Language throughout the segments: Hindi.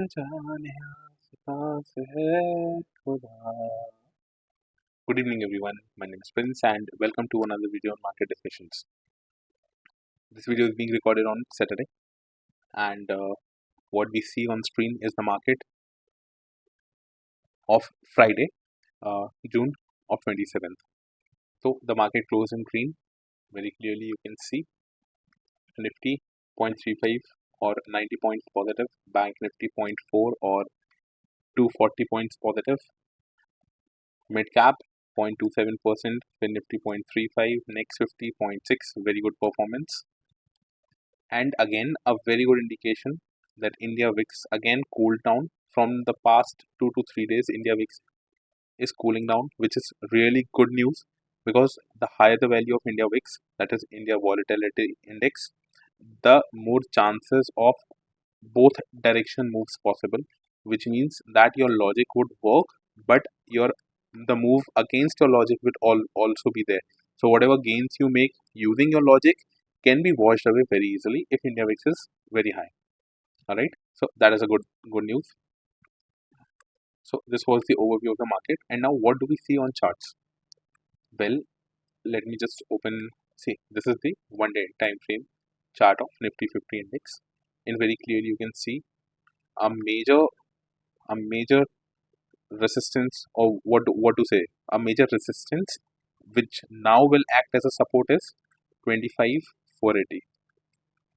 जाने आसपास है खुदा. Good evening, everyone. My name is Prince, and welcome to another video on market discussions. This video is being recorded on Saturday, and what we see on screen is the market of Friday, June of 27th. So the market closed in green. Very clearly, you can see Nifty 0.35 or 90 points positive, Bank Nifty zero point 0.4 or 240 points positive, mid cap 0.27%, Fin Nifty 0.35, Next 50 0.6, very good performance. And again, a very good indication that India VIX again cooled down from the past 2 to 3 days. India VIX is cooling down, which is really good news because the higher the value of India VIX, that is India Volatility Index, the more chances of both direction moves possible, which means that your logic would work, but your the move against your logic would also be there. So whatever gains you make using your logic can be washed away very easily if India VIX is very high. All right, so that is a good news. So this was the overview of the market, and now what do we see on charts? Well, let me just open. See, this is the 1 day time frame chart of Nifty 50 index, and very clearly you can see a major resistance, or what to say, a major resistance which now will act as a support is 25,480.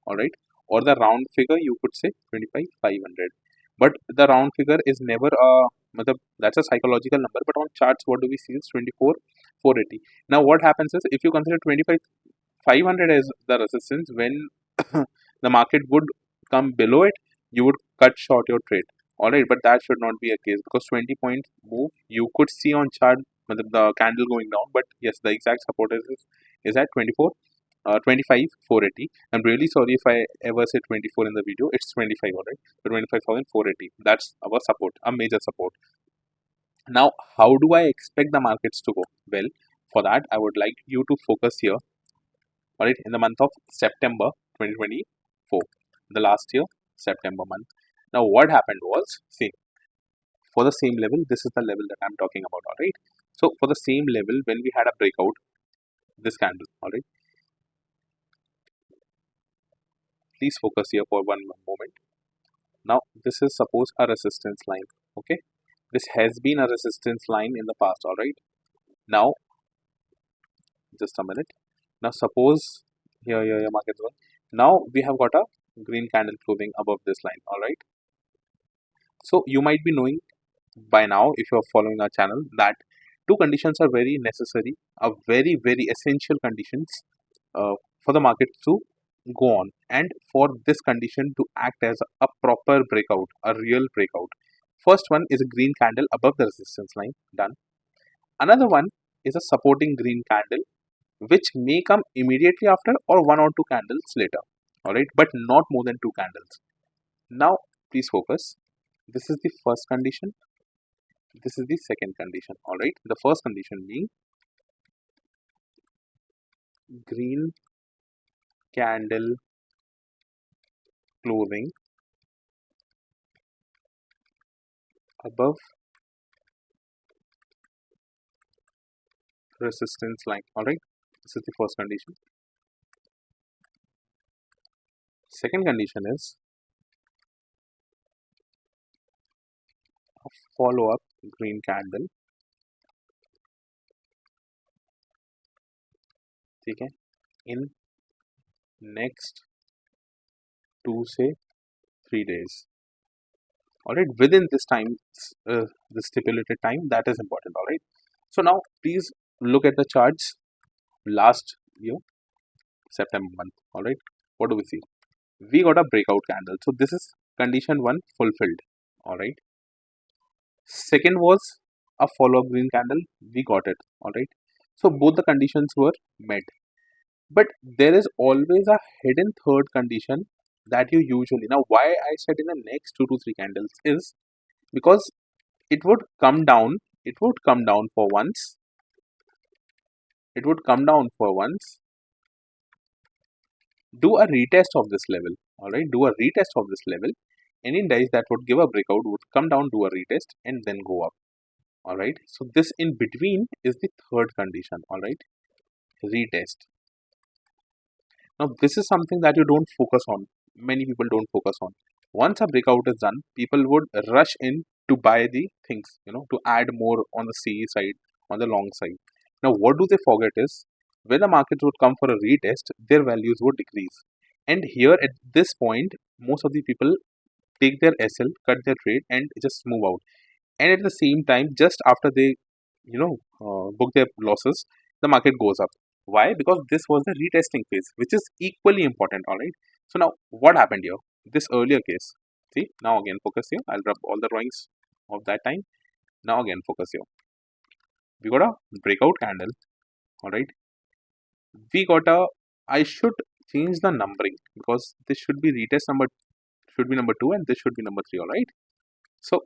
All right, or the round figure you could say 25,500, but the round figure is never a that's a psychological number, but on charts what do we see is 24,480. Now what happens is, if you consider 25,500 as the resistance, when the market would come below it, you would cut short your trade. All right, but that should not be a case, because 20 point move you could see on chart the candle going down, but yes, the exact support is at 25,480. I'm really sorry if I ever say 24 in the video. It's 25, all right. So 25,480. That's our support, a major support. Now, how do I expect the markets to go? Well, for that, I would like you to focus here, all right, in the month of September 2024, the last year, September month. Now, what happened was, see, for the same level, this is the level that I'm talking about, all right. So, for the same level, when we had a breakout, this candle, all right, please focus here for one moment. Now, this is suppose a resistance line, okay. This has been a resistance line in the past, all right. Now, just a minute. Now, suppose here market one. Now we have got a green candle closing above this line, all right. So you might be knowing by now, if you are following our channel, that two conditions are very necessary, are very essential conditions uh, for the market to go on, and for this condition to act as a proper breakout, a real breakout. First one is a green candle above the resistance line, done. Another one is a supporting green candle, which may come immediately after or one or two candles later, all right, but not more than two candles. Now please focus. This is the first condition, this is the second condition, all right. The first condition being green candle closing above resistance line, all right. This is the first condition. Second condition is a follow up green candle, okay, in next 2 say 3 days, all right, within this time, the stipulated time, that is important, all right. So now please look at the charts last year, September month, all right. What do we see? We got a breakout candle, so this is condition one fulfilled, all right. Second was a follow up green candle, we got it, all right. So both the conditions were met, but there is always a hidden third condition that you usually, now why I said in the next 2 to 3 candles is because it would come down, it would come down for once, it would come down for once, do a retest of this level, all right, do a retest of this level, any indice that would give a breakout would come down, do a retest, and then go up. All right. So this in between is the third condition. All right. Retest. Now this is something that you don't focus on. Many people don't focus on. Once a breakout is done, people would rush in to buy the things, to add more on the CE side, on the long side. Now what do they forget is when the markets would come for a retest, their values would decrease. And here at this point, most of the people take their SL, cut their trade, and just move out. And at the same time, just after they, book their losses, the market goes up. Why? Because this was the retesting phase, which is equally important. All right. So now, what happened here? This earlier case. See, now again focus here. I'll rub all the drawings of that time. Now again focus here. We got a breakout candle. All right. We got a. I should change the numbering because this should be retest number should be number 2 and this should be number 3. All right. So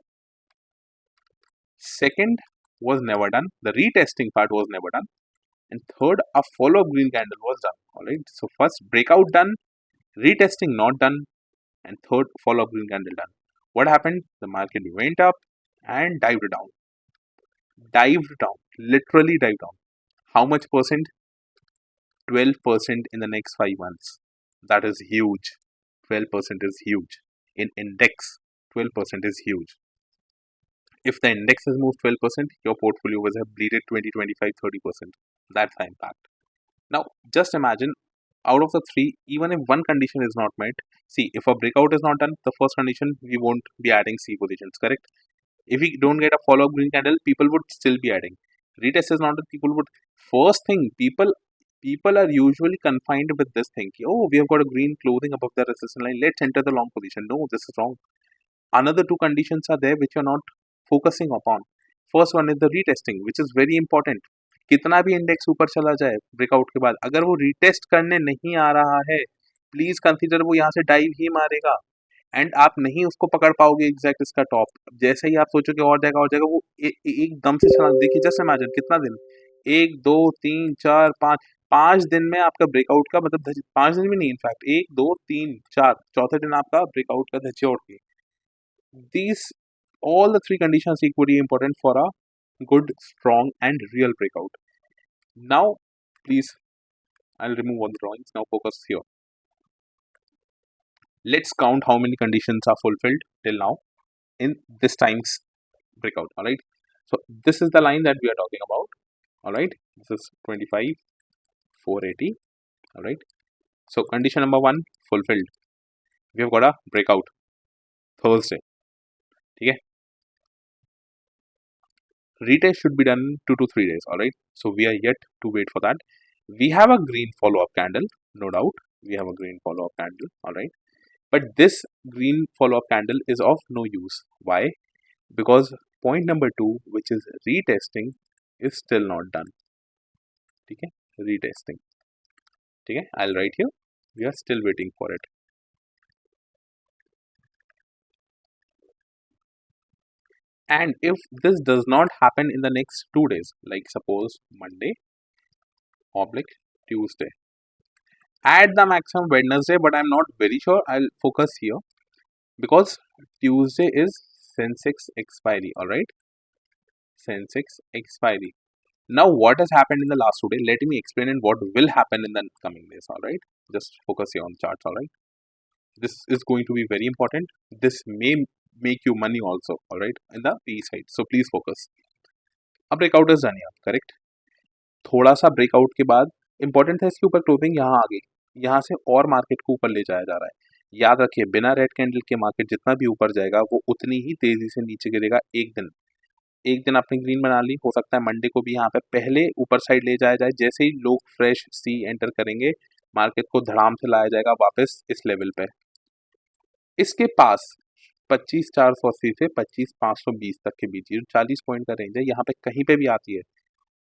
second was never done. The retesting part was never done. And third, a follow-up green candle was done. All right. So first breakout done, retesting not done, and third follow-up green candle done. What happened? The market went up and dived down. Dived down. Literally dived down. How much percent? 12% in the next 5 months. That is huge. 12% is huge. In index, 12% is huge. If the index has moved 12%, your portfolio will have bleeded 20, 25, 30%. That's the impact. Now, just imagine out of the three, even if one condition is not met, see, if a breakout is not done, the first condition, we won't be adding C positions, correct? If we don't get a follow-up green candle, people would still be adding. Retest is not done, people would, first thing, people are usually confined with this thing. Oh, we have got a green clothing above the resistance line, let's enter the long position. No, this is wrong. Another two conditions are there which you're not focusing upon. First one is the retesting, which is very important. कितना भी इंडेक्स ऊपर चला जाए ब्रेकआउट के बाद, अगर वो रिटेस्ट करने नहीं आ रहा है, प्लीज कंसीडर वो यहाँ से डाइव ही मारेगा एंड आप नहीं उसको पकड़ पाओगे एग्जैक्ट इसका टॉप। जैसे ही आप सोचोगे और जाएगा वो एकदम से चला। देखिए जस्ट इमेजिन कितना दिन, 1 2 3 4 5 5 दिन में आपका ब्रेकआउट का मतलब 5 दिन भी नहीं, इनफैक्ट 1 2 3 4 चौथे दिन आपका ब्रेकआउट का धज्जियां उड़ गई। These all the three conditions equally important for a good, strong, and real breakout. Now, please, I'll remove all the drawings. Now, focus here. Let's count how many conditions are fulfilled till now in this time's breakout. All right. So, this is the line that we are talking about. All right. This is 25, 480. All right. So, condition number 1 fulfilled. We have got a breakout Thursday. Okay. Retest should be done 2 to 3 days. All right. So we are yet to wait for that. We have a green follow-up candle, no doubt. We have a green follow-up candle. All right. But this green follow-up candle is of no use. Why? Because point number 2, which is retesting, is still not done. Okay. Retesting. Okay. I'll write here. We are still waiting for it. And if this does not happen in the next 2 days, like suppose Monday oblique Tuesday, at the maximum Wednesday, but I'm not very sure, I'll focus here because Tuesday is Sensex expiry. All right, Sensex expiry. Now what has happened in the last 2 days, let me explain and what will happen in the coming days. All right, just focus here on charts. All right, this is going to be very important. This may make you money also. All right, in the P side, so please focus. A breakout is done here, correct? थोड़ा सा ब्रेकआउट के बाद इंपॉर्टेंट है इसके ऊपर क्लोजिंग यहाँ आ गई, यहाँ से और मार्केट को ऊपर ले जाया जा रहा है। याद रखिए बिना रेड कैंडल के मार्केट जितना भी ऊपर जाएगा वो उतनी ही तेजी से नीचे गिरेगा। एक दिन आपने ग्रीन बना ली, हो सकता है मंडे को भी यहाँ पे पहले ऊपर साइड ले जाया जाए। जैसे ही लोग फ्रेश सी एंटर करेंगे मार्केट को धड़ाम से लाया जाएगा वापस इस लेवल पे। इसके पास 25,480 से 25,520 तक के बीच ये 40 पॉइंट का रेंज है, यहाँ पे कहीं पे भी आती है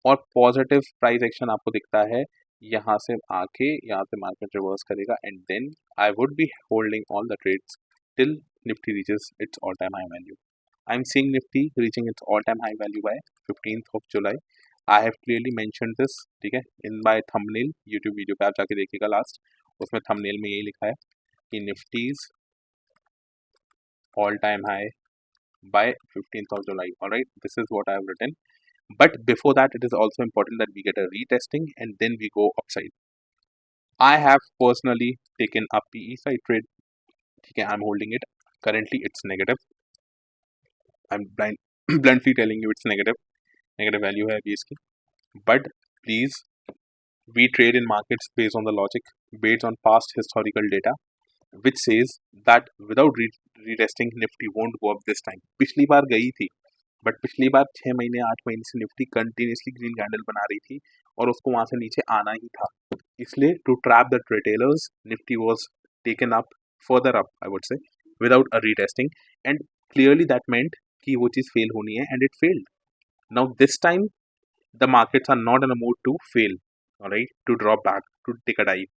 और पॉजिटिव प्राइस एक्शन आपको दिखता है, यहाँ से आके यहाँ से मार्केट रिवर्स करेगा and then I would be holding all the trades till Nifty reaches its all time high value. I am seeing Nifty reaching its all time high value by 15th of July। I have clearly mentioned this, ठीक है, in my thumbnail. YouTube video पे आप जाके देखिएगा लास्ट, उसमें थंबनेल में यही लिखा है कि निफ्टीज all time high by 15th of July. All right, this is what I have written. But before that, it is also important that we get a retesting and then we go upside. I have personally taken a PE side trade. Okay, I'm holding it. Currently, it's negative. I'm bluntly telling you it's negative. Negative value है अभी इसकी. But please, we trade in markets based on the logic, based on past historical data, which says that without retesting, Nifty won't go up this time. पिछली बार गई थी, बट पिछली बार 6 महीने 8 महीने से निफ्टी कंटिन्यूसली ग्रीन कैंडल बना रही थी और उसको वहां से नीचे आना ही था. इसलिए to trap the retailers, Nifty was taken up further up, I would say, without a retesting, and clearly that meant कि वो चीज फेल होनी है, and it failed. Now this time the markets are not in a mood to fail, all right, to drop back, to take a dive.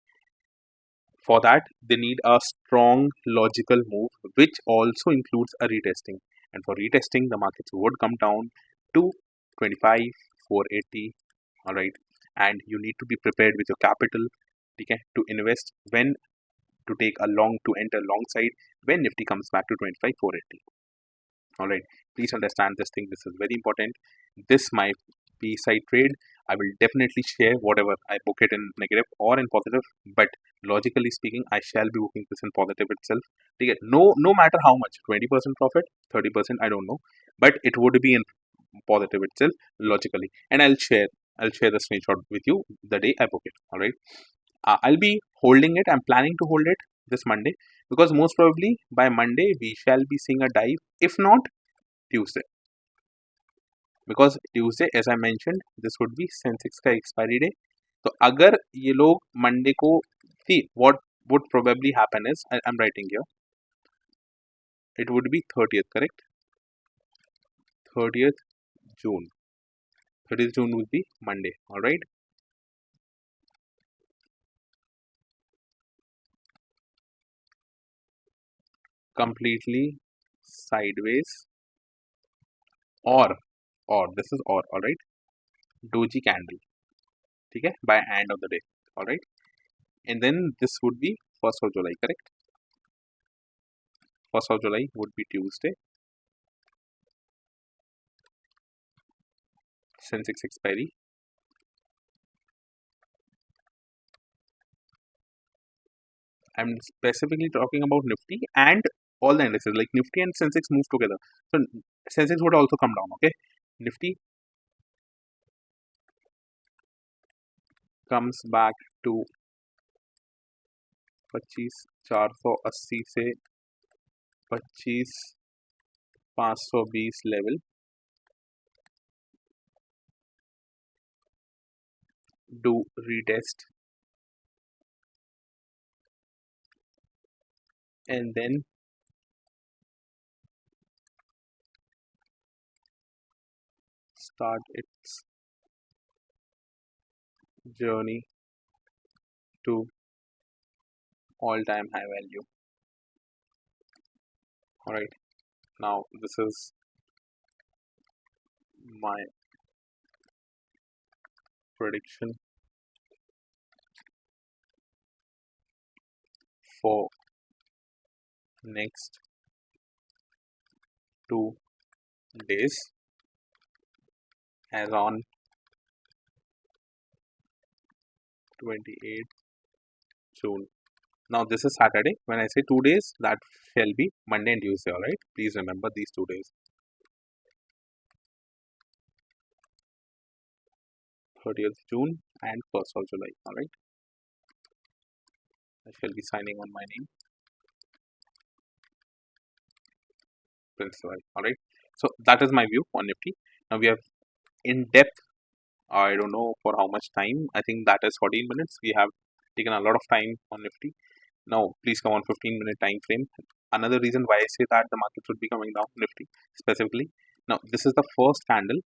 For that, they need a strong logical move, which also includes a retesting. And for retesting, the markets would come down to 25, 480, all right. And you need to be prepared with your capital, okay, to invest when to take a long, to enter long side when Nifty comes back to 25, 480. All right, please understand this thing. This is very important. This might be side trade. I will definitely share whatever I book it in negative or in positive, but logically speaking, I shall be booking this in positive itself. No matter how much, 20% profit, 30%, I don't know, but it would be in positive itself logically. And I'll share the screenshot with you the day I book it. All right. I'll be holding it. I'm planning to hold it this Monday, because most probably by Monday we shall be seeing a dive. If not, Tuesday. Because Tuesday, as I mentioned, this would be Sensex का expiry day. तो अगर ये लोग मंडे को, see what would probably happen is, I'm writing here, it would be 30th, correct? 30th June. 30th June would be Monday. All right. Completely sideways, or this is or, all right, doji candle, ठीक है, by end of the day. All right. And then this would be 1st of July, correct? 1st of July would be Tuesday. Sensex expiry. I'm specifically talking about Nifty and all the indices, like Nifty and Sensex move together. So Sensex would also come down, okay? Nifty comes back to 25,480 से 25,520 level, do retest, and then start its journey to all-time high value. All right, now this is my prediction for next 2 days as on 28th June. Now this is Saturday. When I say 2 days, that shall be Monday and Tuesday. All right, please remember these 2 days. 30th June and 1st of July. All right, I shall be signing on my name, Prince Roy. All right, so that is my view on Nifty. Now we have in depth, I don't know for how much time. I think that is 14 minutes. We have taken a lot of time on Nifty. Now please come on 15-minute time frame. Another reason why I say that the market should be coming down, Nifty specifically. Now this is the first candle.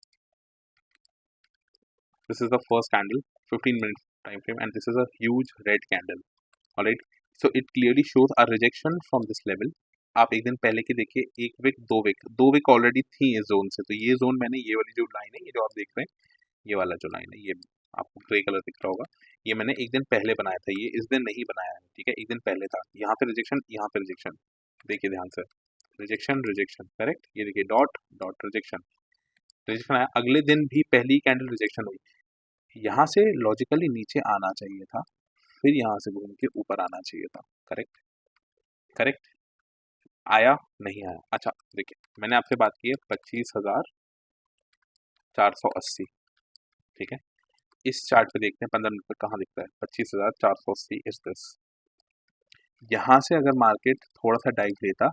This is the first candle, 15-minute time frame, and this is a huge red candle. All right, so it clearly shows a rejection from this level. आप एक दिन पहले के देखिए, एक विक, दो विक ऑलरेडी थी इस जोन से. तो ये जोन मैंने, ये वाली जो लाइन है, ये जो आप देख रहे हैं, ये वाला जो लाइन है, ये आपको ग्रे कलर दिख रहा होगा, ये मैंने एक दिन पहले बनाया था. ये इस दिन नहीं बनाया है, ठीक है, एक दिन पहले था. यहाँ पे रिजेक्शन, यहाँ पे रिजेक्शन, देखिए ध्यान से, रिजेक्शन रिजेक्शन, करेक्ट। ये देखिए डॉट डॉट रिजेक्शन, रिजेक्शन आया, अगले दिन भी पहली कैंडल रिजेक्शन हुई। यहाँ से लॉजिकली नीचे आना चाहिए था, फिर यहाँ से घूम के ऊपर आना चाहिए था, करेक्ट करेक्ट। आया नहीं आया। अच्छा देखिए, मैंने आपसे बात की है 25,480, ठीक है। इस चार्ट पे देखते हैं 15 मिनट पे कहाँ दिखता है 25,480 इज दिस। यहाँ से अगर मार्केट थोड़ा सा डाइव लेता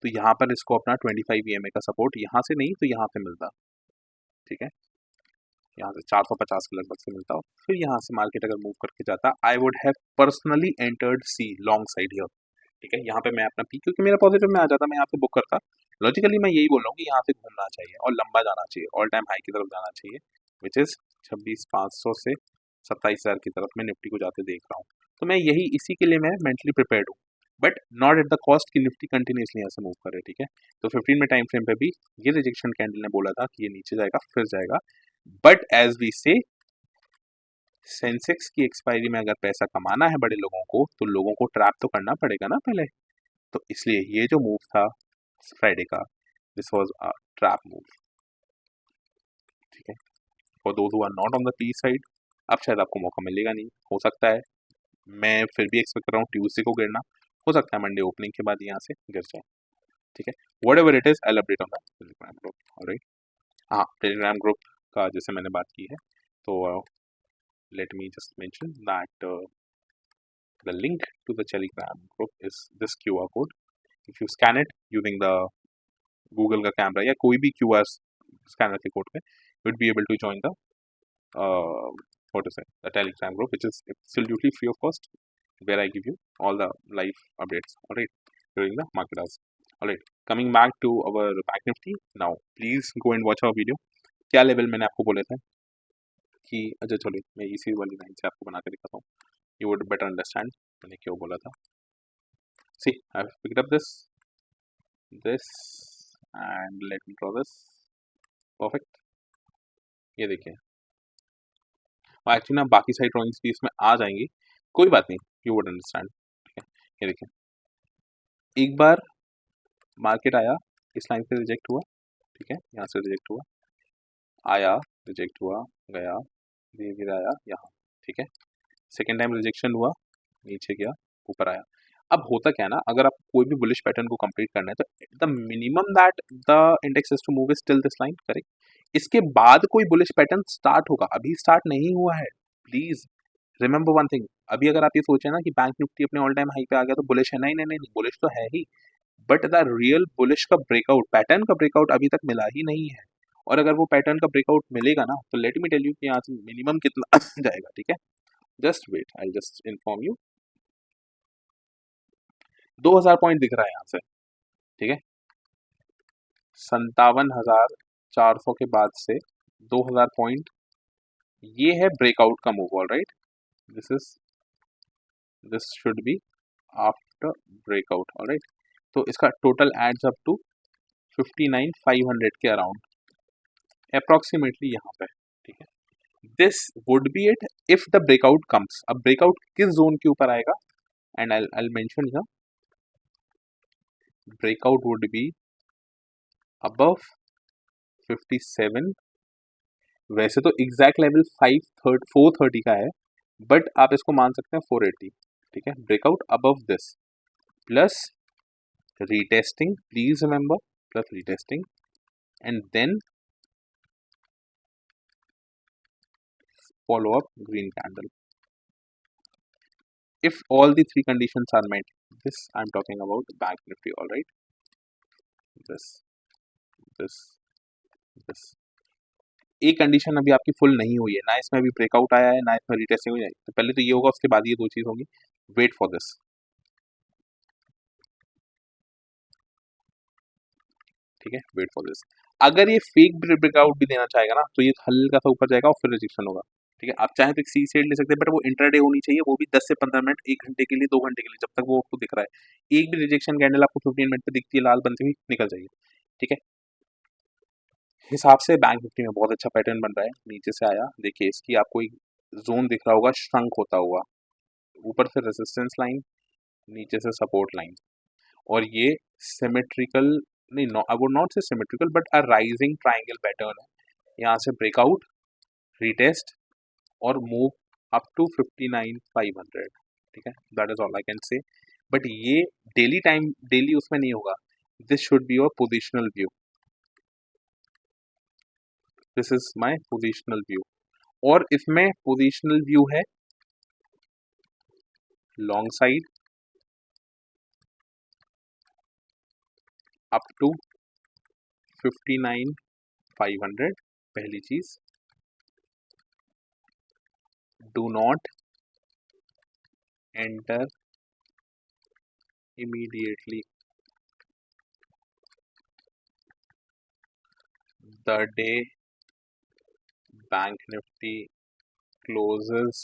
तो यहाँ पर इसको अपना 25 EMA का सपोर्ट यहाँ से नहीं तो यहाँ से मिलता, ठीक है। यहाँ से 450 के लगभग से मिलता, फिर यहाँ से मार्केट अगर मूव करके जाता, I would have personally entered C long side here, ठीक है। यहाँ पे मैं अपना पी, क्योंकि मेरा पॉजिटिव में आ जाता, मैं यहाँ पे बुक करता। लॉजिकली मैं यही बोल रहा हूँ कि यहाँ से घूमना चाहिए और लंबा जाना चाहिए, ऑल टाइम हाई की तरफ जाना चाहिए, विच इज 26,500 से 27,000 की तरफ मैं निफ्टी को जाते देख रहा हूँ। तो मैं यही, इसी के लिए मैं मेंटली प्रिपेयर्ड हूँ, but not at the cost कि निफ्टी कंटिन्यूसली यहाँ से मूव करे, ठीक है। तो 15 में टाइम फ्रेम पे भी ये रिजेक्शन कैंडल ने बोला था कि ये नीचे जाएगा फिर जाएगा, बट एज वी से सेंसेक्स की एक्सपायरी में अगर पैसा कमाना है बड़े लोगों को तो लोगों को ट्रैप तो करना पड़ेगा ना पहले। तो इसलिए ये जो मूव था फ्राइडे का, this was a trap move, ठीक है। For those who are not on the P side, अब शायद आपको मौका मिलेगा नहीं, हो सकता है, मैं फिर भी एक्सपेक्ट कर रहा हूँ ट्यूसडे को गिरना, हो सकता है मंडे ओपनिंग के बाद यहाँ से गिर जाए, ठीक है। Whatever it is, I will update on the Telegram group, alright. हाँ, टेलीग्राम ग्रुप का जैसे मैंने बात की है, तो let me just mention that the link to the Telegram group is this QR code. If you scan it using the Google का कैमरा या कोई भी QR स्कैनर के कोड पे, you would be able to join the what to say, the Telegram group, which is absolutely free of cost, where I give you all the live updates, alright, during the market hours. Alright, coming back to our Bank Nifty now, please go and watch our video. क्या लेवल मैंने आपको बोले थे कि, अच्छा चलिए मैं इसी वाली लाइन से आपको बना के दिखाता हूँ, you would better understand मैंने क्यों बोला था। See, I have picked up this and let me draw this, perfect। ये देखिए, और एक्चुअली ना बाकी सारी ड्राइंग्स भी इसमें आ जाएंगी, कोई बात नहीं, यू वुड अंडरस्टैंड, ठीक है। ये देखिए, एक बार मार्केट आया, इस लाइन से रिजेक्ट हुआ, ठीक है, यहाँ से रिजेक्ट हुआ, आया, रिजेक्ट हुआ, गया, धीरे धीरे आया यहाँ, ठीक है। सेकेंड टाइम रिजेक्शन हुआ, नीचे गया, ऊपर आया। अब होता क्या है ना, अगर आप कोई भी बुलिश पैटर्न को कंप्लीट करना है तो the minimum that the index has to move is till this line, correct. इसके बाद कोई बुलिश पैटर्न स्टार्ट होगा, अभी स्टार्ट नहीं हुआ है, प्लीज रिमेंबर वन थिंग। अभी अगर आप ये सोचे ना कि बैंक निफ्टी अपने ऑल टाइम हाई पे आ गया तो बुलिश है, नहीं नहीं नहीं, बुलिश तो है ही, बट द रियल बुलिश का ब्रेकआउट, पैटर्न का ब्रेकआउट अभी तक मिला ही नहीं है। और अगर वो पैटर्न का ब्रेकआउट मिलेगा ना तो लेट मी टेल यू कि यहाँ से मिनिमम कितना जाएगा, ठीक है। Just wait, I just inform you. 2000 point दिख रहा है यहाँ से, ठीक है। 57,400 के बाद से 2000 पॉइंट, ये है ब्रेकआउट का move, alright. This should be after breakout, alright. तो इसका टोटल एड्स अप टू 59,500 के अराउंड अप्रोक्सीमेटली यहाँ पे, ठीक है। This would be it if the breakout comes. अब ब्रेकआउट किस जोन के ऊपर आएगा, and I mention here, breakout would be above 57। वैसे तो एग्जैक्ट लेवल 430 का है, बट आप इसको मान सकते हैं 480, ठीक है। Breakout above this plus retesting, please remember, plus retesting and then follow up green candle. If all the three conditions are met, this I'm talking about Bank Nifty, all right. this this एक कंडीशन अभी आपकी फुल नहीं हुई है ना, इसमें अभी ब्रेकआउट आया है ना इसमें रीटेस्टिंग हुई है, तो पहले तो ये होगा, उसके बाद ये दो चीज होंगी। वेट फॉर दिस, ठीक है, वेट फॉर दिस। अगर ये फेक ब्रेकआउट भी देना चाहेगा ना तो ये हल्का सा ऊपर जाएगा और फिर रिजेक्शन होगा, ठीक है। आप चाहे तो एक सी सेड ले सकते हैं, बट वो इंट्राडे होनी चाहिए, वो भी 10 से 15 मिनट, 1 घंटे के लिए, 2 घंटे के लिए, जब तक वो आपको दिख रहा है। एक भी रिजेक्शन कैंडल आपको 15 मिनट पे दिखती है लाल बनती हुई, निकल जाइए, ठीक है। हिसाब से बैंक निफ्टी में बहुत अच्छा पैटर्न बन रहा है, नीचे से आया, देखिए इसकी आपको एक जोन दिख रहा होगा श्रंक होता हुआ, ऊपर से रेजिस्टेंस लाइन, नीचे से सपोर्ट लाइन, और ये सिमेट्रिकल नहीं, आई वुड नॉट से symmetrical but a rising triangle pattern है। यहाँ से ब्रेकआउट, रीटेस्ट और मूव अप टू 59,500, ठीक है, that is all I can say. But ये डेली उसमें नहीं होगा, this should be your positional view, this is my positional view. और इसमें पोजिशनल व्यू है लॉन्ग साइड अप टू 59,500, पहली चीज। Do not enter immediately the day bank nifty closes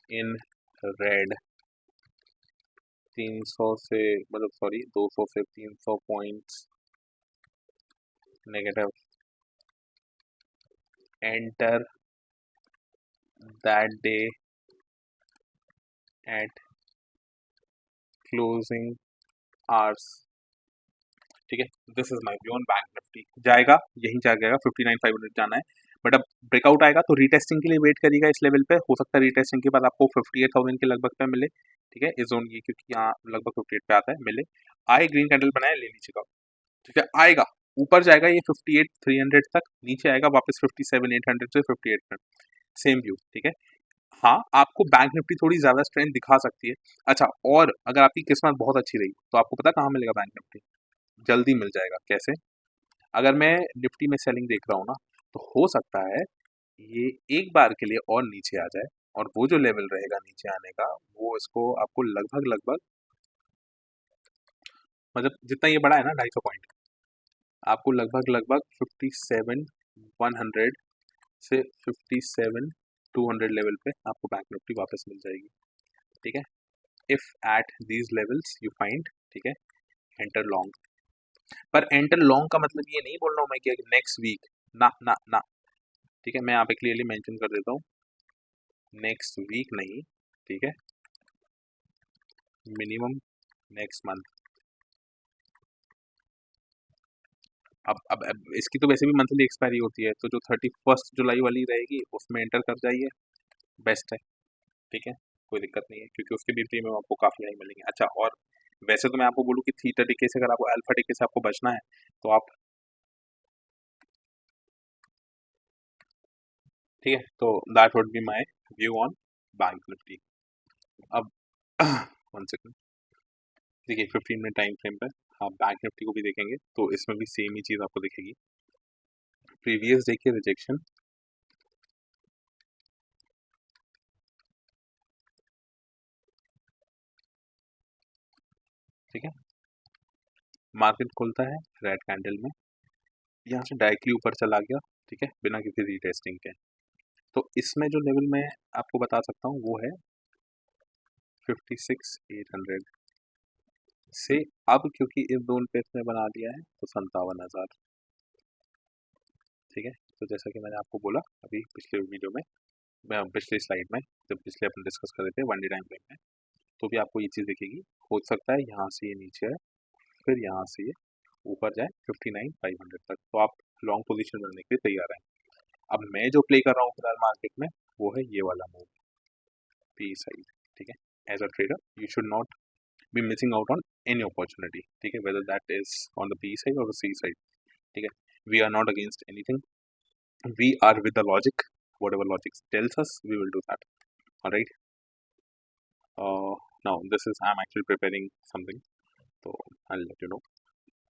in red। 300 से मतलब सॉरी 200 से 300 points negative, enter that day at closing hours, ठीक है। This is my view on bank Nifty. जाएगा यहीं जाएगा, 59,500 जाना है। बट अब ब्रेकआउट आएगा तो रीटेस्टिंग के लिए वेट करिएगा इस लेवल पे, हो सकता है रीटेस्टिंग के बाद आपको 58,000 के लगभग पे मिले, ठीक है, इस जोन की, क्योंकि यहाँ लगभग 58 पे आता है, मिले। आए ग्रीन कैंडल बनाए, ले लीजिएगा, ठीक है। आएगा ऊपर जाएगा ये 58,300 तक, नीचे आएगा वापस 57,800 से 58 में, सेम व्यू, ठीक है। हाँ, आपको बैंक निफ्टी थोड़ी ज्यादा स्ट्रेंथ दिखा सकती है। अच्छा, और अगर आपकी किस्मत बहुत अच्छी रही तो आपको पता कहाँ मिलेगा बैंक निफ्टी, जल्दी मिल जाएगा। कैसे? अगर मैं निफ्टी में सेलिंग देख रहा हूँ ना, तो हो सकता है ये एक बार के लिए और नीचे आ जाए, और वो जो लेवल रहेगा नीचे आने का, वो इसको आपको लगभग लगभग, मतलब जितना ये बड़ा है ना 250 पॉइंट, आपको लगभग लगभग 57,100 से 57,200 लेवल पे आपको बैंक निफ्टी वापस मिल जाएगी, ठीक है। If at these levels you find, ठीक है, एंटर लॉन्ग। पर एंटर लॉन्ग का मतलब ये नहीं बोल रहा हूँ मैं कि नेक्स्ट वीक, ना ना ना, ठीक है, मैं यहाँ पे क्लियरली मेंशन कर देता हूँ, नेक्स्ट वीक नहीं, ठीक है, मिनिमम नेक्स्ट मंथ। अब इसकी तो वैसे भी मंथली एक्सपायरी होती है, तो जो 31 जुलाई वाली रहेगी उसमें एंटर कर जाइए, बेस्ट है, ठीक है, कोई दिक्कत नहीं है, क्योंकि उसके भी प्रीमियम आपको काफ़ी हाई मिलेंगे। अच्छा, और वैसे तो मैं आपको बोलूँ कि थीटा डिके से, अगर आपको अल्फा डिके से आपको बचना है तो आप, ठीक है, तो that would be my view on bank Nifty. अब 1 सेकंड, देखिए 15 मिनट टाइम फ्रेम पे आप बैंक निफ्टी को भी देखेंगे तो इसमें भी सेम ही चीज़ आपको दिखेगी। प्रीवियस डे की रिजेक्शन, ठीक है, मार्केट खुलता है रेड कैंडल में, यहाँ से डायरेक्टली ऊपर चला गया, ठीक है, बिना किसी रीटेस्टिंग के। तो इसमें जो लेवल मैं आपको बता सकता हूँ वो है 56,800 से, अब क्योंकि इस जोन पे इसने बना दिया है तो 57,000, ठीक है। तो जैसा कि मैंने आपको बोला अभी पिछले वीडियो में, पिछली स्लाइड में, जब पिछले अपन डिस्कस कर रहे थे 1 डे टाइम फ्रेम में, तो भी आपको ये चीज़ दिखेगी। हो सकता है यहाँ से ये नीचे है, फिर यहाँ से ये ऊपर जाए 59,500 तक, तो आप लॉन्ग पोजीशन बनने के लिए तैयार हैं। अब मैं जो प्ले कर रहा हूँ फिलहाल मार्केट में, वो है ये वाला मूव, पी साइड, ठीक है। As a trader you should not be missing out on any opportunity, ठीक है, whether that is on the P side और द सी साइड, ठीक है। We are not against anything, we are with the logic, whatever logic tells us we will do that, all right। Now this is, I'm actually preparing something, तो I'll let you know।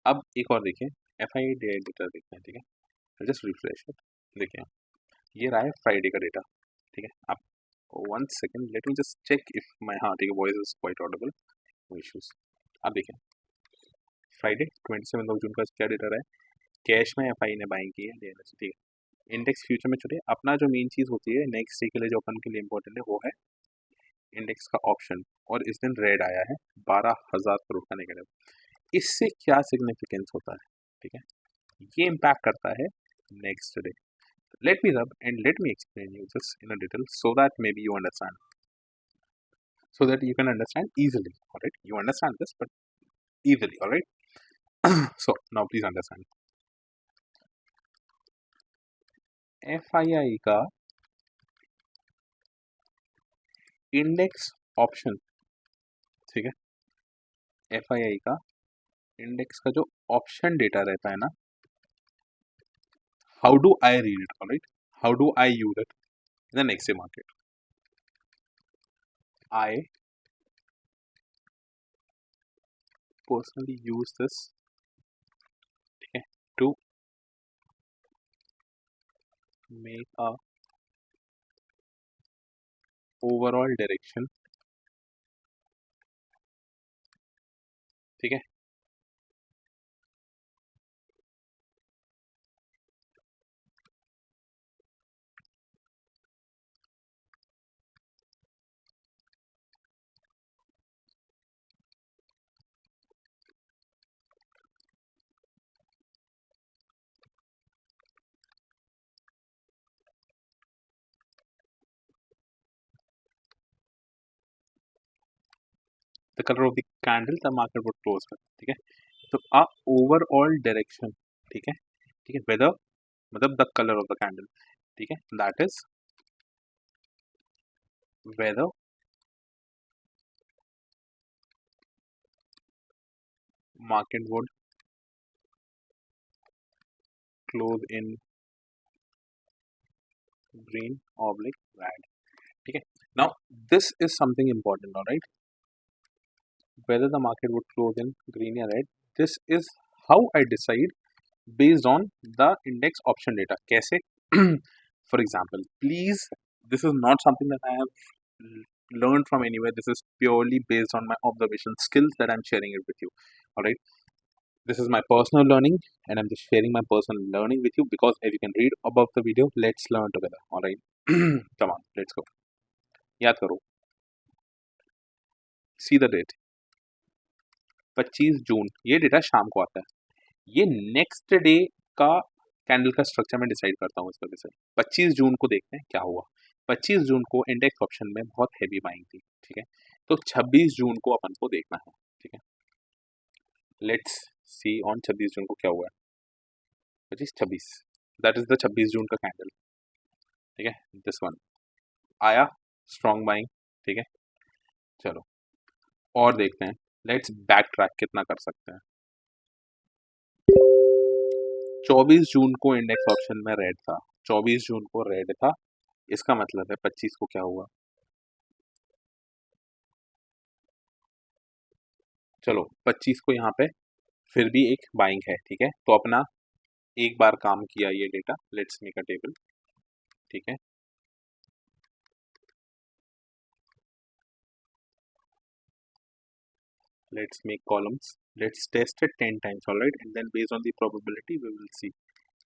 अब एक और देखिए, एफ आई डे डेटा देखते हैं, ठीक है, जस्ट रिफ्रेश इट, देखिए ये रहा है फ्राइडे का डेटा, ठीक है। आप 1 second, let me just check if my, हाँ ठीक है, voice is quite audible, no issues. अब देखिए फ्राइडे 27 जून का क्या डेटा रहा है, कैश में एफ आई ने बाइंग की है, ठीक है। इंडेक्स फ्यूचर में चलिए, अपना जो मेन चीज़ होती है नेक्स्ट डे के लिए जो अपन के लिए इंपॉर्टेंट है वो है इंडेक्स का ऑप्शन, और इस दिन रेड आया है 12,000 करोड़ का नेगेटिव। इससे क्या सिग्निफिकेंस होता है, ठीक है, ये इम्पैक्ट करता है नेक्स्ट डे। लेट मी रब and let me explain you this in a detail so that may be you understand, so that you can understand easily, alright, you understand this but easily. All right. So now please understand, FII का इंडेक्स ऑप्शन, ठीक है, FII का इंडेक्स का जो ऑप्शन डेटा रहता है ना, how do I read it, alright, how do I use it in the next day market? I personally use this, ठीक है, to make a overall direction, ठीक है, the color of the candle the market would close with, ठीक है, तो a overall direction, ठीक है, ठीक है, whether मतलब the color of the candle, ठीक है, that is whether market would close in green oblique red, ठीक है. Now this is something important, all right, whether the market would close in green or red, this is how I decide based on the index option data. कैसे? For example, please, this is not something that I have learned from anywhere. This is purely based on my observation skills that I'm sharing it with you. All right. This is my personal learning, and I'm just sharing my personal learning with you because as you can read above the video, let's learn together. All right. Come on, let's go. याद करो. See the date. 25 जून, ये डेटा शाम को आता है. ये नेक्स्ट डे का कैंडल का स्ट्रक्चर मैं डिसाइड करता हूँ इस वजह से. 25 जून को देखते हैं क्या हुआ. 25 जून को इंडेक्स ऑप्शन में बहुत हैवी बाइंग थी, ठीक है, तो 26 जून को अपन को देखना है, ठीक है. लेट्स सी ऑन 26 जून को क्या हुआ है. 26, दैट इज द 26 जून का कैंडल, ठीक है, दिस वन आया स्ट्रॉन्ग बाइंग, ठीक है. चलो और देखते हैं, लेट्स बैक ट्रैक कितना कर सकते हैं. 24 जून को इंडेक्स ऑप्शन में रेड था, 24 जून को रेड था, इसका मतलब है 25 को क्या हुआ. चलो 25 को यहाँ पे फिर भी एक बाइंग है, ठीक है, तो अपना एक बार काम किया ये data. Let's make a table, ठीक है, let's make columns, let's test it 10 times, all right, and then based on the probability we will see.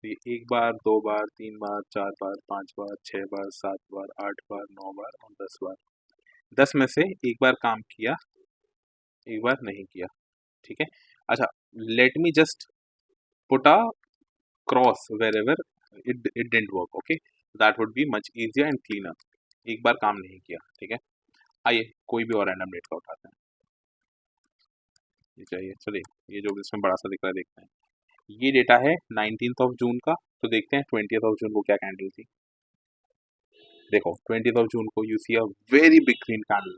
तो ये एक बार, दो बार, तीन बार, चार बार, पांच बार, छह बार, सात बार, आठ बार, नौ बार और 10 बार. 10 में से एक बार काम किया, एक बार नहीं किया, ठीक है. अच्छा, let me just put a cross wherever it didn't work, okay, that would be much easier and cleaner. एक बार काम नहीं किया, ठीक है. आइए कोई भी और रैंडम डेट का उठाते हैं. ये चाहिए, चलिए ये जो इसमें बड़ा सा दिख रहा है देखते हैं. ये डेटा है 19th ऑफ जून का, तो देखते हैं 20th ऑफ जून को क्या कैंडल थी. देखो 20th ऑफ जून को you see a very big green candle,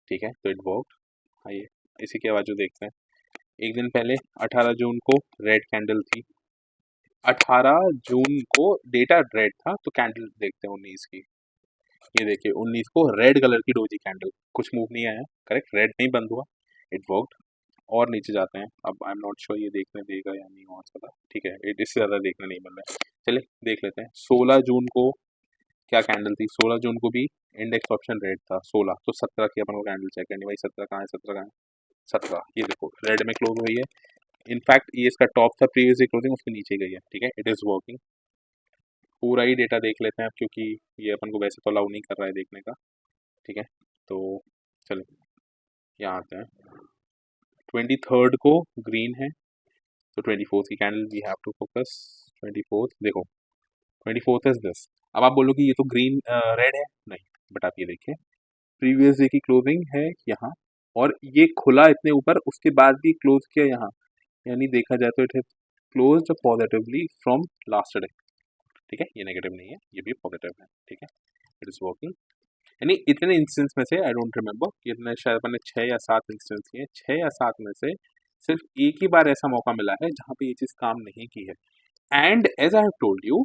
ठीक है, तो इट वर्क. आइए इसी के बाजू देखते हैं. एक दिन पहले 18 जून को रेड कैंडल थी. 18 जून को डेटा रेड था, तो कैंडल देखते हैं 19 की. ये देखिए 19 को रेड कलर की डोजी कैंडल, कुछ मूव नहीं आया, करेक्ट, रेड नहीं बंद हुआ, इट वर्कड. और नीचे जाते हैं. अब आई एम नॉट श्योर ये देखने देगा या नहीं और ज़्यादा, ठीक है, इससे ज़्यादा देखने नहीं मिल रहा है. चलिए देख लेते हैं. 16 जून को क्या कैंडल थी. 16 जून को भी इंडेक्स ऑप्शन रेड था. 16 तो 17 की अपन को कैंडल चेक करनी. भाई 17 कहाँ है, 17 कहाँ है, 17, ये देखो रेड में क्लोज हुई है. इनफैक्ट ये इसका टॉप था प्रीवियस डे क्लोजिंग, उसके नीचे गई है, ठीक है, इट इज़ वर्किंग. पूरा ही डेटा देख लेते हैं अब, क्योंकि ये अपन को वैसे तो अलाउ नहीं कर रहा है देखने का, ठीक है. तो चलिए यहाँ आते हैं. 23rd को ग्रीन है, तो 24th की candle we have to focus. 24th देखो, 24th इज दिस. अब आप बोलो कि ये तो ग्रीन रेड है, नहीं, बट आप ये देखिए प्रीवियस डे की क्लोजिंग है यहाँ, और ये खुला इतने ऊपर, उसके बाद भी क्लोज किया यहाँ, यानी देखा जाए तो it has closed positively from last day. ठीक है, ये नेगेटिव नहीं है, ये भी पॉजिटिव है। ठीक है, इट इज वर्किंग। यानी इतने इंस्टेंस में से आई डोंट रिमेम्बर कि इतने, शायद अपने 6 या 7 इंस्टेंस किए, 6 या 7 में से सिर्फ एक ही बार ऐसा मौका मिला है जहां पे ये चीज काम नहीं की है। And as I have told you,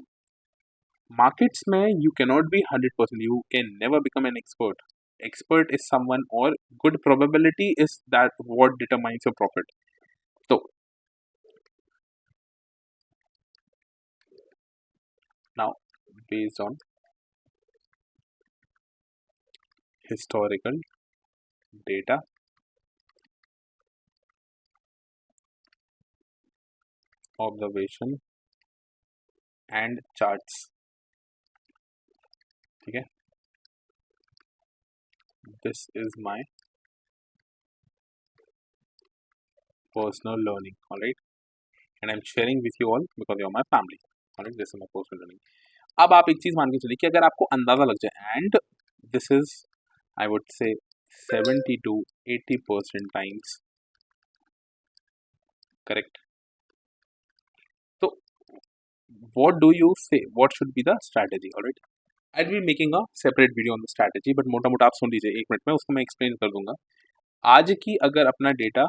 markets में you can not be 100%, you can never become an expert. Expert is someone, और good probability is that what determines your profit. तो now, based on historical data, observation and charts, ठीक है, this is my personal learning, all right, and I'm sharing with you all because you're my family, all right, this is my personal learning. अब आप एक चीज मान के चलिए कि अगर आपको अंदाजा लग जाए, and this is I would से 70 to 80% टाइम्स करेक्ट, तो what do you say, what should be the strategy, all right? I'll be making a separate video on the strategy, but मोटा मोटा आप सुन लीजिए 1 मिनट में, उसको मैं एक्सप्लेन कर दूंगा। आज की अगर अपना डेटा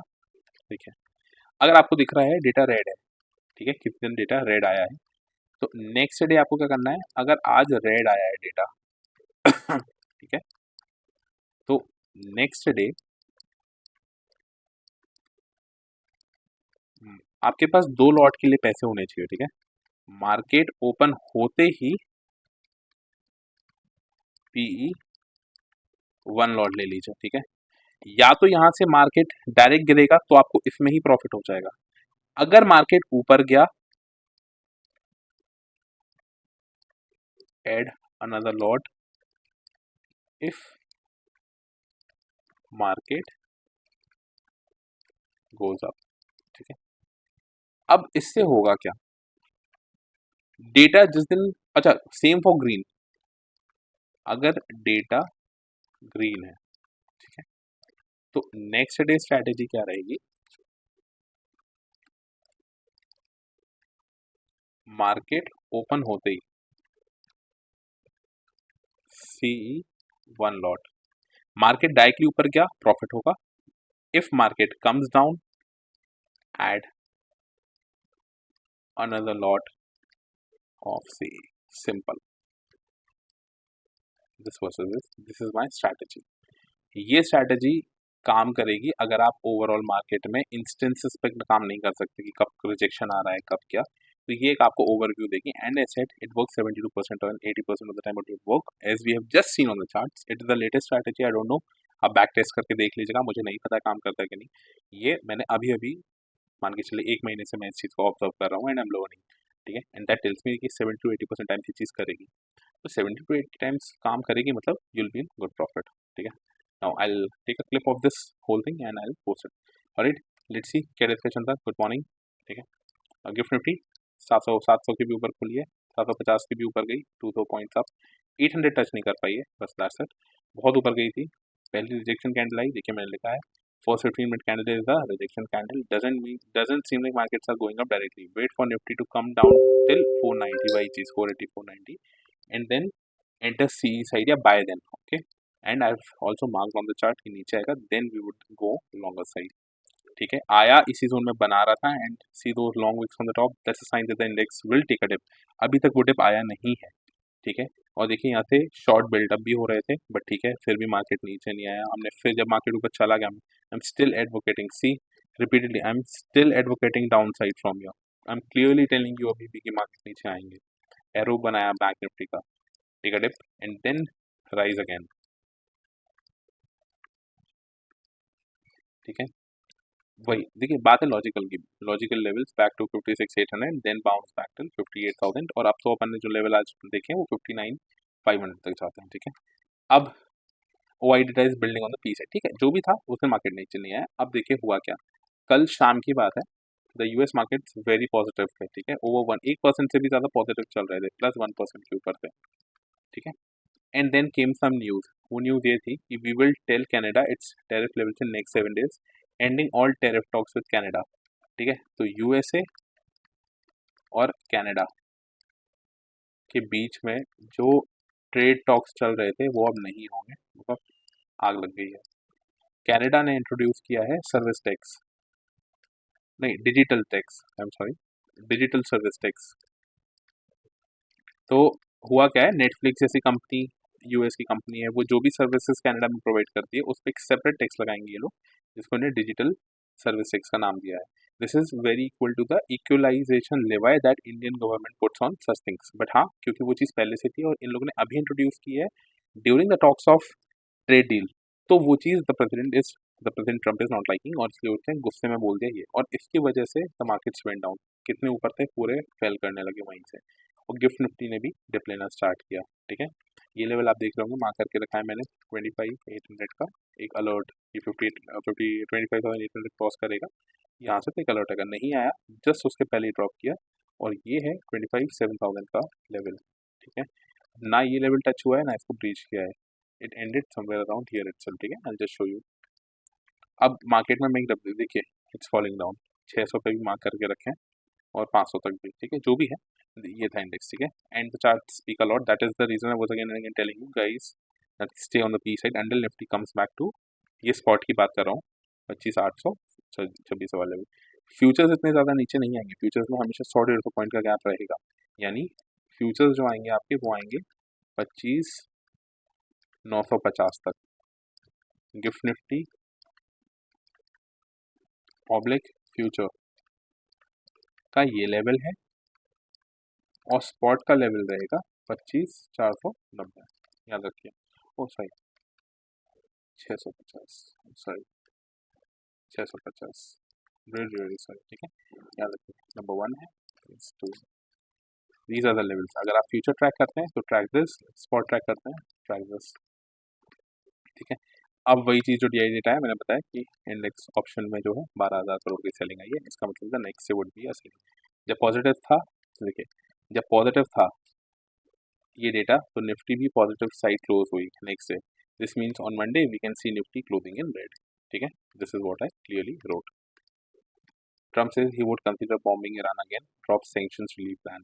देखिए, अगर आपको दिख रहा है डेटा रेड है, ठीक है, कितने दिन डेटा रेड आया है, तो नेक्स्ट डे आपको क्या करना है, अगर आज रेड आया है डेटा ठीक है, तो नेक्स्ट डे आपके पास 2 लॉट के लिए पैसे होने चाहिए। ठीक है, मार्केट ओपन होते ही पीई 1 लॉट ले लीजिए। ठीक है, या तो यहां से मार्केट डायरेक्ट गिरेगा तो आपको इसमें ही प्रॉफिट हो जाएगा। अगर मार्केट ऊपर गया, add another lot, if market goes up. ठीक है, अब इससे होगा क्या, डेटा जिस दिन, अच्छा सेम फॉर ग्रीन, अगर डेटा ग्रीन है, ठीक है, तो नेक्स्ट डे स्ट्रैटेजी क्या रहेगी, मार्केट ओपन होते ही सी 1 लॉट, मार्केट डायरेक्टली ऊपर गया प्रॉफिट होगा, if market comes down add another lot of C, simple, this versus this is my strategy. ये स्ट्रैटेजी काम करेगी अगर आप ओवरऑल मार्केट में इंस्टेंसेस पे काम नहीं कर सकते कि कब रिजेक्शन आ रहा है कब क्या, तो ये एक आपको ओवरव्यू देगी। And as said it work 72% और 80% of the time it work as we have just seen on the charts. It is the latest strategy, I don't know, आप बैक टेस्ट करके देख लीजिएगा, मुझे नहीं पता काम करता है कि नहीं। ये मैंने अभी अभी मान के चलिए 1 महीने से मैं इस चीज़ को ऑब्जर्व कर रहा हूँ, एंड आई एम लर्निंग। ठीक है, एंड दैट टेल्स मी कि 70 to 80% टाइम ये चीज़ करेगी, तो 70 to 80 टाइम्स काम करेगी, मतलब you'll be in good profit. ठीक है, now I will take a clip of this whole thing and I will post it. Alright, let's see क्या डिस्कशन था। Good morning. ठीक है, गिफ्ट निफ्टी 700 के भी ऊपर खुली है, 750 के भी ऊपर गई, 200 पॉइंट्स अप, 800 टच नहीं कर पाई है, बस दैट्स इट। बहुत ऊपर गई थी, पहली रिजेक्शन कैंडल आई, देखिए मैंने लिखा है first 15 minute candle is the rejection candle, doesn't seem like markets are going up directly, wait for nifty to come down till 490 by चीज 480 490 and then enter C side या buy then, okay, and I've also marked on the chart कि नीचे आएगा then we would go longer side। ठीक है, आया इसी जोन में बना रहा था एंड सी दो long wicks on the top, that's a sign that the index will take a dip. अभी तक वो डिप आया नहीं है। ठीक है, और देखिए यहाँ से शॉर्ट बिल्डअप भी हो रहे थे, बट ठीक है फिर भी मार्केट नीचे नहीं आया। हमने फिर जब मार्केट ऊपर चला गया, I am still advocating, see repeatedly I am still advocating down side from your, I am clearly telling you अभी भी कि मार्केट नीचे आएंगे। एरो बनाया बैंक निफ्टी का, take a dip and then rise again. ठीक है, वही देखिए बात है लॉजिकल की, logical levels back to 56,800 then bounce back till 58,000, और अब तो अपन ने जो लेवल आज देखे वो 59,500 तक जाते हैं। ठीक है, अब O I data is building on the P set. ठीक है, जो भी था उसमें मार्केट नीचे नहीं आया। अब देखिए हुआ क्या, कल शाम की बात है, the US market very positive थे। ठीक है, ओवर 1% से भी ज़्यादा पॉजिटिव चल रहे थे, +1% के ऊपर थे। ठीक है, and then came some news. वो न्यूज़ ये थी कि we will tell Canada its tariff levels in next 7 days, ending all tariff talks with Canada. ठीक है, तो यूएसए और कनाडा के बीच में जो ट्रेड टॉक्स चल रहे थे वो अब नहीं होंगे, मतलब आग लग गई है। कनाडा ने इंट्रोड्यूस किया है सर्विस टैक्स, नहीं digital tax, I am sorry, digital service tax. तो हुआ क्या है, नेटफ्लिक्स जैसी कंपनी, यूएस की कंपनी है, वो जो भी सर्विसेज कनाडा में प्रोवाइड करती है उस पर एक सेपरेट टैक्स लगाएंगे ये लोग, जिसको इन्हें डिजिटल सर्विस टैक्स का नाम दिया है। This is very equal to the equalisation levy that Indian government puts on such things. But हाँ, क्योंकि वो चीज़ पहले से थी और इन लोगों ने अभी इंट्रोड्यूस की है during the talks of trade deal, तो वो चीज़ the president Trump is not liking, और इसलिए उसने गुस्से में बोल दिया ये, और इसकी वजह से द मार्केट्स वेंट डाउन। कितने ऊपर थे, पूरे फेल करने लगे वहीं से, और गिफ्ट निफ्टी ने भी डिप लेना स्टार्ट किया। ठीक है, ये लेवल आप देख रहे होंगे, मार्क करके रखा है मैंने 25,800 का एक अलर्ट, ये 25,800 क्रॉस करेगा, यहाँ से तो एक अलर्ट अगर नहीं आया, जस्ट उसके पहले ही ड्रॉप किया, और ये है 25,7,000 का लेवल। ठीक है, ना ये लेवल टच हुआ है ना इसको ब्रीच किया है, it ended somewhere around here itself. ठीक है, आई जस्ट शो यू। अब मार्केट में मैं देखिए इट्स फॉलिंग डाउन, 600 पे भी मार्क करके रखें और 500 तक भी। ठीक है, जो भी है ये था इंडेक्स। ठीक है, and the chart speak a lot, that is the reason I was again and again telling you guys that stay on the P side until Nifty comes back to, ये स्पॉट की बात कर रहा हूँ, 25,800 26 वाले में। फ्यूचर्स इतने ज़्यादा नीचे नहीं आएंगे, फ्यूचर्स में हमेशा 100-150 पॉइंट का गैप रहेगा, यानी फ्यूचर्स जो आएंगे आपके वो आएंगे 25,950 तक। गिफ्ट निफ्टी पब्लिक फ्यूचर का ये लेवल है, और स्पॉट का लेवल रहेगा 25,490, याद रखिए। Oh sorry 650, sorry 650, very very sorry. ठीक है, याद रखिए, नंबर 1 है, 2, दीज आर द लेवल्स। अगर आप फ्यूचर ट्रैक करते हैं तो ट्रैक दिस, स्पॉट ट्रैक करते हैं ट्रैक दिस। ठीक है, अब वही चीज़ जो डी आई डेटा है, मैंने बताया कि इंडेक्स ऑप्शन में जो है 12,000 करोड़ की सेलिंग आई है, इसका मतलब द नेक्स्ट से वुड बी अ सेलिंग। जब पॉजिटिव था, देखिए जब पॉजिटिव था ये डेटा, तो निफ्टी भी पॉजिटिव साइड क्लोज हुई next day. This means on Monday we can see Nifty closing in red. ठीक है, this is what I clearly wrote. Trump says he would consider bombing Iran again, drop sanctions relief plan.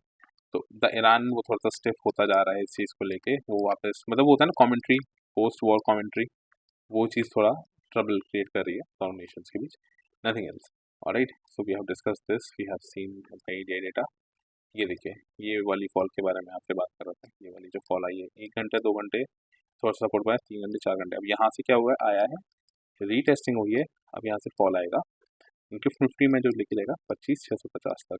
तो द ईरान वो थोड़ा सा स्टिफ होता जा रहा है इस चीज़ को लेके, वो वापस मतलब वो होता है ना कमेंट्री, पोस्ट वॉर कमेंट्री, वो चीज़ थोड़ा ट्रबल क्रिएट कर रही है दोनों नेशंस के बीच, nothing else. Alright, so we have discuss this, we have seen data. ये देखिए, ये वाली फॉल के बारे में आपसे बात कर रहा था, ये वाली जो फॉल आई है 1 घंटे 2 घंटे थोड़ा सा सपोर्ट पाया, 3 घंटे 4 घंटे, अब यहाँ से क्या हुआ है, आया है रीटेस्टिंग हुई है, अब यहाँ से फॉल आएगा, गिफ्ट निफ्टी में जो लेके जाएगा 25,650 तक।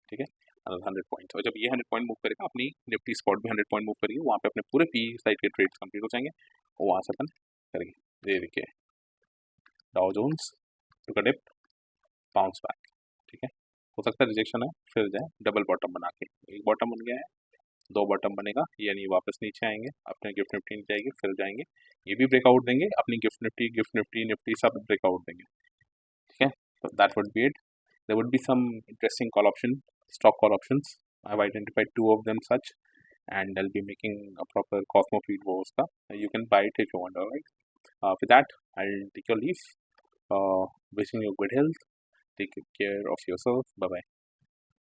ठीक है, 100 पॉइंट, और जब ये 100 पॉइंट मूव करेगा, अपनी निफ्टी स्पॉट भी 100 पॉइंट मूव करेगी, वहाँ पे अपने पूरे पी साइड के ट्रेड्स कंप्लीट हो जाएंगे, और वहाँ से अपन करेंगे। ये देखिए डाउ जोन्स टुक अ डिप, बाउंस बैक। ठीक है, हो सकता है रिजेक्शन है, फिर जाए डबल बॉटम बना के, एक बॉटम बन गया है, 2 बॉटम बनेगा, यानी वापस नीचे आएंगे, अपने गिफ्ट निफ्टी नीचे आएगी, फिर जाएंगे, ये भी ब्रेकआउट देंगे, अपनी गिफ्ट निफ्टी निफ्टी सब ब्रेकआउट देंगे। ठीक है, so that would be it. There would be some interesting call option, stock call options. I've identified 2 of them such, and I'll be making a proper Cosmo feed for उसका. You can buy it if you want. Alright. With that, I'll take your leave. Wishing you good health. Take care of yourself. Bye bye.